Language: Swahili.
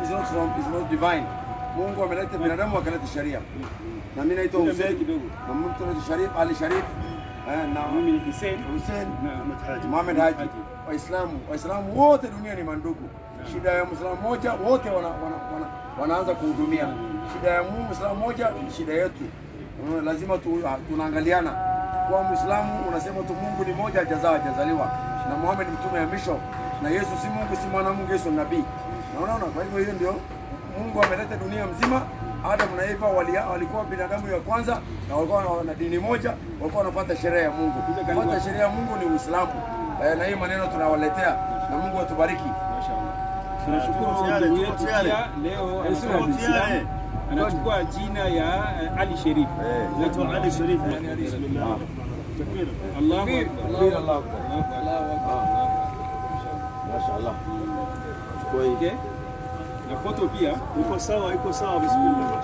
is not divine. Mungu ameleta binadamu akaleta sharia. Na mimi naitwa Hussein kidogo. Na mtu anaitwa Sharif Ali Sharif. Na mimi ni Hussein na Muhammad Haji. Waislamu wote dunia ni mandugu. Shida ya Muislamu moja wote wanaanza kuhudumia. Shida ya Muislamu moja ni shida yetu. Lazima tunaangaliana. Kwa Muislamu unasema tu Mungu ni moja, hajazaliwa. Na Muhammad ni mtume wa mwisho. Na Yesu si Mungu, si mwana Mungu, Yesu nabii. Unaona, kwa hivyo hiyo ndio Mungu ameleta dunia mzima. Adam na Eva walikuwa binadamu ya kwanza na walikuwa na dini moja, walikuwa wanafuata sheria ya Mungu. Kufuata sheria ya Mungu ni Uislamu. Na hii maneno tunawaletea na Mungu atubariki. Tunashukuru ndugu yetu pia leo anachukua jina ya Ali Sharif. Anaitwa Ali Sharif. Bismillah. Allahu Akbar. Allahu Akbar. Mashaallah. Chukua hii. Na foto pia iko sawa, bismillah.